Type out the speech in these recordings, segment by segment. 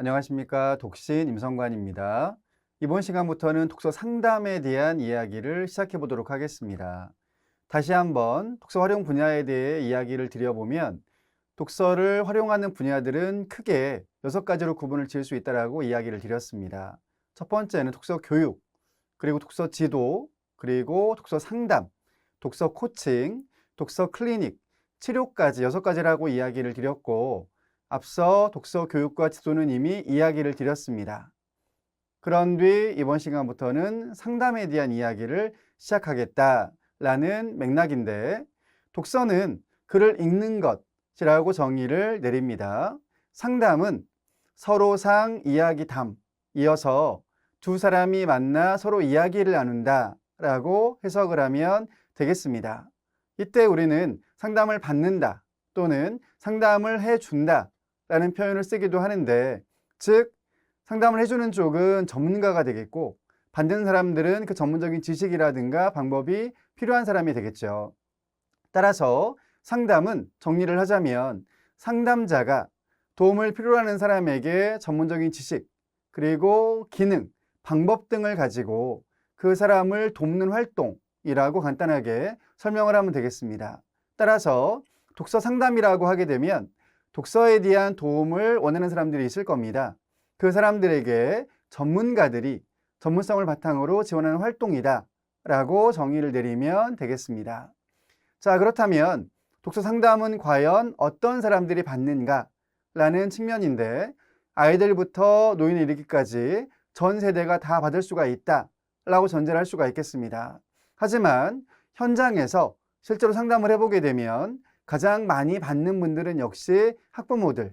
안녕하십니까. 독신 임성관입니다. 이번 시간부터는 독서 상담에 대한 이야기를 시작해 보도록 하겠습니다. 다시 한번 독서 활용 분야에 대해 이야기를 드려보면 독서를 활용하는 분야들은 크게 6가지로 구분을 지을 수 있다고 이야기를 드렸습니다. 첫 번째는 독서 교육, 그리고 독서 지도, 그리고 독서 상담, 독서 코칭, 독서 클리닉, 치료까지 6가지라고 이야기를 드렸고, 앞서 독서 교육과 지도는 이미 이야기를 드렸습니다. 그런 뒤 이번 시간부터는 상담에 대한 이야기를 시작하겠다라는 맥락인데, 독서는 글을 읽는 것이라고 정의를 내립니다. 상담은 서로상 이야기담, 이어서 두 사람이 만나 서로 이야기를 나눈다 라고 해석을 하면 되겠습니다. 이때 우리는 상담을 받는다 또는 상담을 해준다 라는 표현을 쓰기도 하는데, 즉 상담을 해주는 쪽은 전문가가 되겠고 받는 사람들은 그 전문적인 지식이라든가 방법이 필요한 사람이 되겠죠. 따라서 상담은 정리를 하자면 상담자가 도움을 필요로 하는 사람에게 전문적인 지식, 그리고 기능, 방법 등을 가지고 그 사람을 돕는 활동이라고 간단하게 설명을 하면 되겠습니다. 따라서 독서 상담이라고 하게 되면 독서에 대한 도움을 원하는 사람들이 있을 겁니다. 그 사람들에게 전문가들이 전문성을 바탕으로 지원하는 활동이다 라고 정의를 내리면 되겠습니다. 자, 그렇다면 독서 상담은 과연 어떤 사람들이 받는가 라는 측면인데, 아이들부터 노인에 이르기까지 전 세대가 다 받을 수가 있다 라고 전제를 할 수가 있겠습니다. 하지만 현장에서 실제로 상담을 해보게 되면 가장 많이 받는 분들은 역시 학부모들,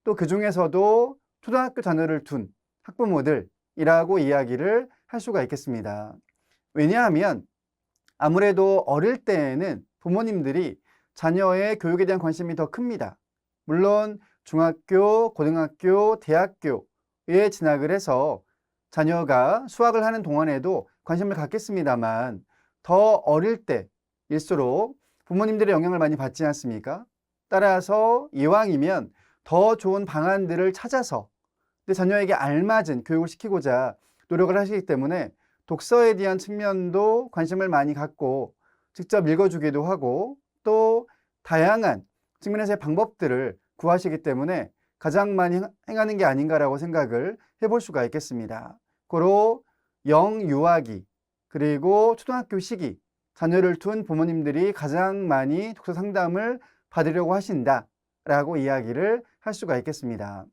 또 그 중에서도 초등학교 자녀를 둔 학부모들이라고 이야기를 할 수가 있겠습니다. 왜냐하면 아무래도 어릴 때에는 부모님들이 자녀의 교육에 대한 관심이 더 큽니다. 물론 중학교, 고등학교, 대학교에 진학을 해서 자녀가 수학을 하는 동안에도 관심을 갖겠습니다만, 더 어릴 때일수록 부모님들의 영향을 많이 받지 않습니까? 따라서 이왕이면 더 좋은 방안들을 찾아서 내 자녀에게 알맞은 교육을 시키고자 노력을 하시기 때문에 독서에 대한 측면도 관심을 많이 갖고 직접 읽어주기도 하고, 또 다양한 측면에서의 방법들을 구하시기 때문에 가장 많이 행하는 게 아닌가라고 생각을 해볼 수가 있겠습니다. 고로 영유아기, 그리고 초등학교 시기 자녀를 둔 부모님들이 가장 많이 독서 상담을 받으려고 하신다라고 이야기를 할 수가 있겠습니다.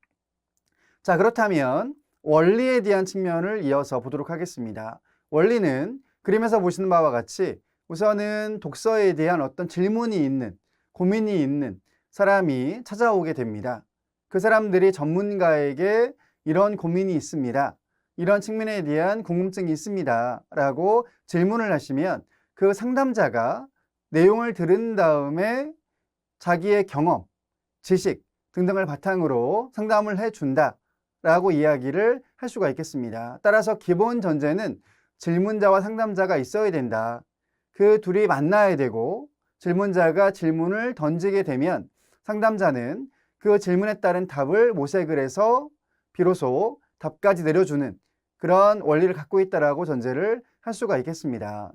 자, 그렇다면 원리에 대한 측면을 이어서 보도록 하겠습니다. 원리는 그림에서 보시는 바와 같이 우선은 독서에 대한 어떤 질문이 있는, 고민이 있는 사람이 찾아오게 됩니다. 그 사람들이 전문가에게 이런 고민이 있습니다, 이런 측면에 대한 궁금증이 있습니다 라고 질문을 하시면 그 상담자가 내용을 들은 다음에 자기의 경험, 지식 등등을 바탕으로 상담을 해준다 라고 이야기를 할 수가 있겠습니다. 따라서 기본 전제는 질문자와 상담자가 있어야 된다. 그 둘이 만나야 되고, 질문자가 질문을 던지게 되면 상담자는 그 질문에 따른 답을 모색을 해서 비로소 답까지 내려주는 그런 원리를 갖고 있다라고 전제를 할 수가 있겠습니다.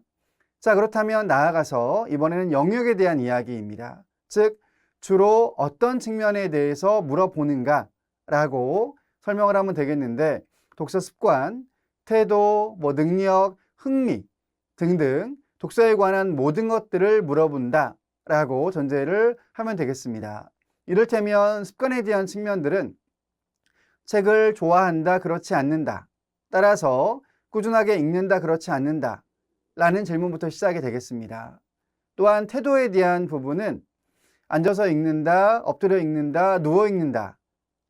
자, 그렇다면 나아가서 이번에는 영역에 대한 이야기입니다. 즉, 주로 어떤 측면에 대해서 물어보는가 라고 설명을 하면 되겠는데, 독서 습관, 태도, 능력, 흥미 등등 독서에 관한 모든 것들을 물어본다 라고 전제를 하면 되겠습니다. 이를테면 습관에 대한 측면들은 책을 좋아한다, 그렇지 않는다, 따라서 꾸준하게 읽는다, 그렇지 않는다 라는 질문부터 시작이 되겠습니다. 또한 태도에 대한 부분은 앉아서 읽는다, 엎드려 읽는다, 누워 읽는다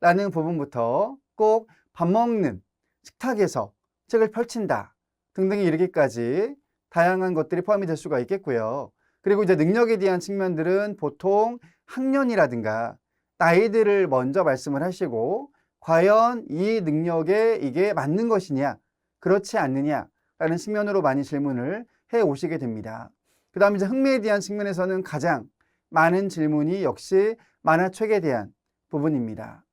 라는 부분부터 꼭 밥 먹는 식탁에서 책을 펼친다 등등에 이르기까지 다양한 것들이 포함이 될 수가 있겠고요. 그리고 이제 능력에 대한 측면들은 보통 학년이라든가 나이들을 먼저 말씀을 하시고, 과연 이 능력에 이게 맞는 것이냐, 그렇지 않느냐 라는 측면으로 많이 질문을 해 오시게 됩니다. 그 다음에 이제 흥미에 대한 측면에서는 가장 많은 질문이 역시 만화책에 대한 부분입니다.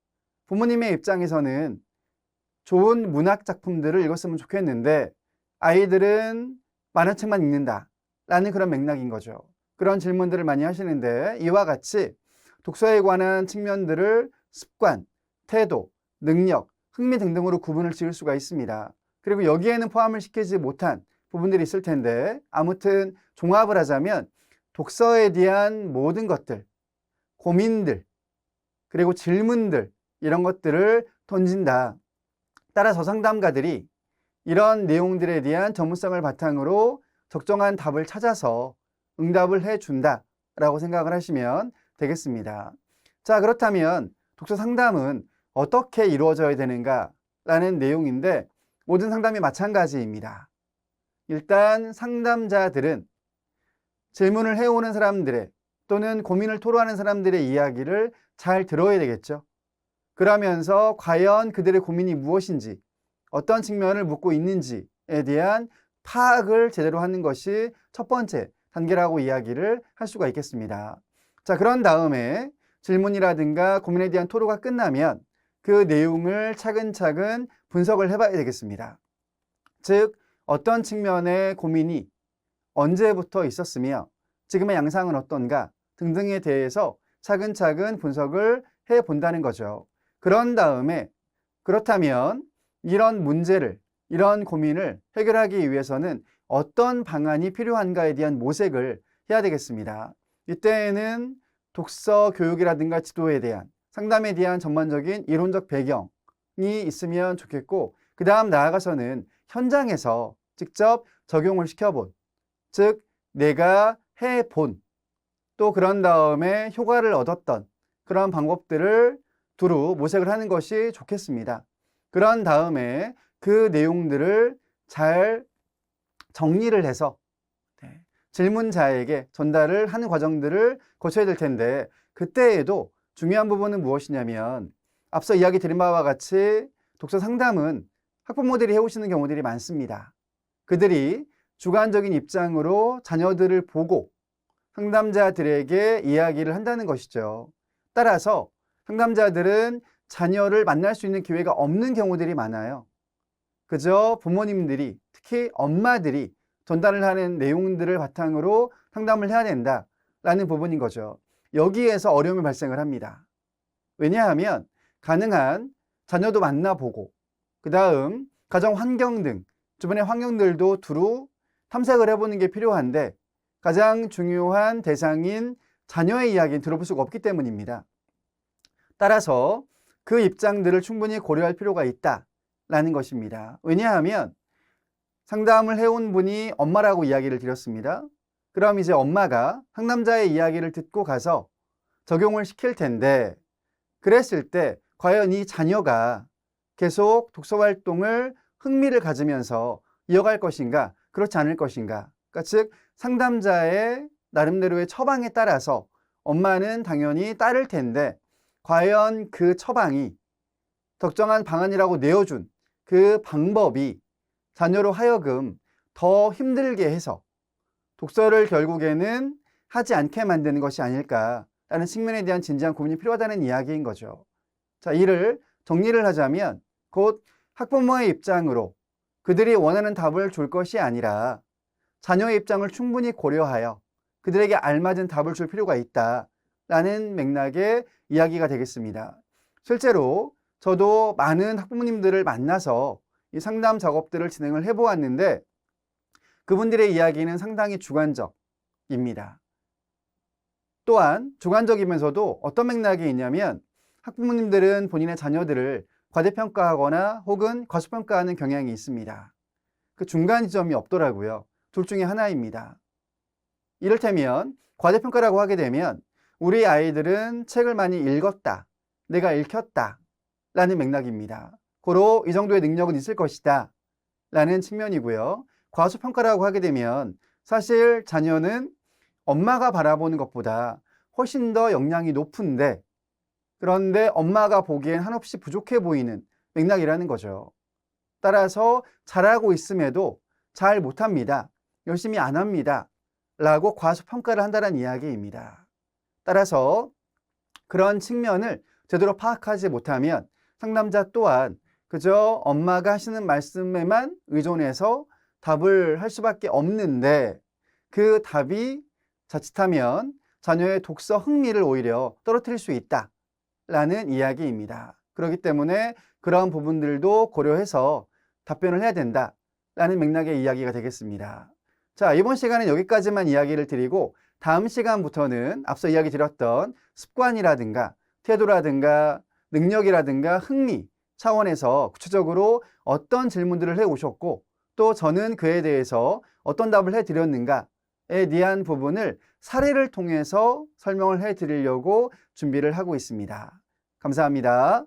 부모님의 입장에서는 좋은 문학 작품들을 읽었으면 좋겠는데 아이들은 만화책만 읽는다 라는 그런 맥락인 거죠. 그런 질문들을 많이 하시는데 이와 같이 독서에 관한 측면들을 습관, 태도, 능력, 흥미 등등으로 구분을 지을 수가 있습니다. 그리고 여기에는 포함을 시키지 못한 부분들이 있을 텐데 아무튼 종합을 하자면 독서에 대한 모든 것들, 고민들, 그리고 질문들 이런 것들을 던진다. 따라서 상담가들이 이런 내용들에 대한 전문성을 바탕으로 적정한 답을 찾아서 응답을 해준다 라고 생각을 하시면 되겠습니다. 자, 그렇다면 독서 상담은 어떻게 이루어져야 되는가 라는 내용인데 모든 상담이 마찬가지입니다. 일단 상담자들은 질문을 해오는 사람들의 또는 고민을 토로하는 사람들의 이야기를 잘 들어야 되겠죠. 그러면서 과연 그들의 고민이 무엇인지, 어떤 측면을 묻고 있는지에 대한 파악을 제대로 하는 것이 첫 번째 단계라고 이야기를 할 수가 있겠습니다. 자, 그런 다음에 질문이라든가 고민에 대한 토로가 끝나면 그 내용을 차근차근 분석을 해봐야 되겠습니다. 즉, 어떤 측면의 고민이 언제부터 있었으며 지금의 양상은 어떤가 등등에 대해서 차근차근 분석을 해본다는 거죠. 그런 다음에 그렇다면 이런 문제를, 이런 고민을 해결하기 위해서는 어떤 방안이 필요한가에 대한 모색을 해야 되겠습니다. 이때에는 독서 교육이라든가 지도에 대한 상담에 대한 전반적인 이론적 배경이 있으면 좋겠고 그 다음 나아가서는 현장에서 직접 적용을 시켜본, 즉 내가 해본 또 그런 다음에 효과를 얻었던 그런 방법들을 두루 모색을 하는 것이 좋겠습니다. 그런 다음에 그 내용들을 잘 정리를 해서 질문자에게 전달을 하는 과정들을 거쳐야 될 텐데 그때에도 중요한 부분은 무엇이냐면 앞서 이야기 드린 바와 같이 독서 상담은 학부모들이 해오시는 경우들이 많습니다. 그들이 주관적인 입장으로 자녀들을 보고 상담자들에게 이야기를 한다는 것이죠. 따라서 상담자들은 자녀를 만날 수 있는 기회가 없는 경우들이 많아요. 그저 부모님들이, 특히 엄마들이 전달을 하는 내용들을 바탕으로 상담을 해야 된다라는 부분인 거죠. 여기에서 어려움이 발생을 합니다. 왜냐하면 가능한 자녀도 만나보고 그 다음 가정 환경 등 주변의 환경들도 두루 탐색을 해보는 게 필요한데 가장 중요한 대상인 자녀의 이야기는 들어볼 수가 없기 때문입니다. 따라서 그 입장들을 충분히 고려할 필요가 있다라는 것입니다. 왜냐하면 상담을 해온 분이 엄마라고 이야기를 드렸습니다. 그럼 이제 엄마가 상담자의 이야기를 듣고 가서 적용을 시킬 텐데 그랬을 때 과연 이 자녀가 계속 독서 활동을 흥미를 가지면서 이어갈 것인가 그렇지 않을 것인가 그러니까 즉 상담자의 나름대로의 처방에 따라서 엄마는 당연히 따를 텐데 과연 그 처방이 적정한 방안이라고 내어준 그 방법이 자녀로 하여금 더 힘들게 해서 독서를 결국에는 하지 않게 만드는 것이 아닐까라는 측면에 대한 진지한 고민이 필요하다는 이야기인 거죠. 자, 이를 정리를 하자면 곧 학부모의 입장으로 그들이 원하는 답을 줄 것이 아니라 자녀의 입장을 충분히 고려하여 그들에게 알맞은 답을 줄 필요가 있다라는 맥락의 이야기가 되겠습니다. 실제로 저도 많은 학부모님들을 만나서 이 상담 작업들을 진행을 해보았는데 그분들의 이야기는 상당히 주관적입니다. 또한 주관적이면서도 어떤 맥락이 있냐면 학부모님들은 본인의 자녀들을 과대평가하거나 혹은 과소평가하는 경향이 있습니다. 그 중간 지점이 없더라고요. 둘 중에 하나입니다. 이를테면 과대평가라고 하게 되면 우리 아이들은 책을 많이 읽었다, 내가 읽혔다 라는 맥락입니다. 고로 이 정도의 능력은 있을 것이다 라는 측면이고요. 과소평가라고 하게 되면 사실 자녀는 엄마가 바라보는 것보다 훨씬 더 역량이 높은데 그런데 엄마가 보기엔 한없이 부족해 보이는 맥락이라는 거죠. 따라서 잘하고 있음에도 잘 못합니다. 열심히 안 합니다. 라고 과소평가를 한다는 이야기입니다. 따라서 그런 측면을 제대로 파악하지 못하면 상담자 또한 그저 엄마가 하시는 말씀에만 의존해서 답을 할 수밖에 없는데 그 답이 자칫하면 자녀의 독서 흥미를 오히려 떨어뜨릴 수 있다라는 이야기입니다. 그렇기 때문에 그러한 부분들도 고려해서 답변을 해야 된다라는 맥락의 이야기가 되겠습니다. 자, 이번 시간은 여기까지만 이야기를 드리고 다음 시간부터는 앞서 이야기 드렸던 습관이라든가 태도라든가 능력이라든가 흥미 차원에서 구체적으로 어떤 질문들을 해 오셨고 또 저는 그에 대해서 어떤 답을 해 드렸는가에 대한 부분을 사례를 통해서 설명을 해 드리려고 준비를 하고 있습니다. 감사합니다.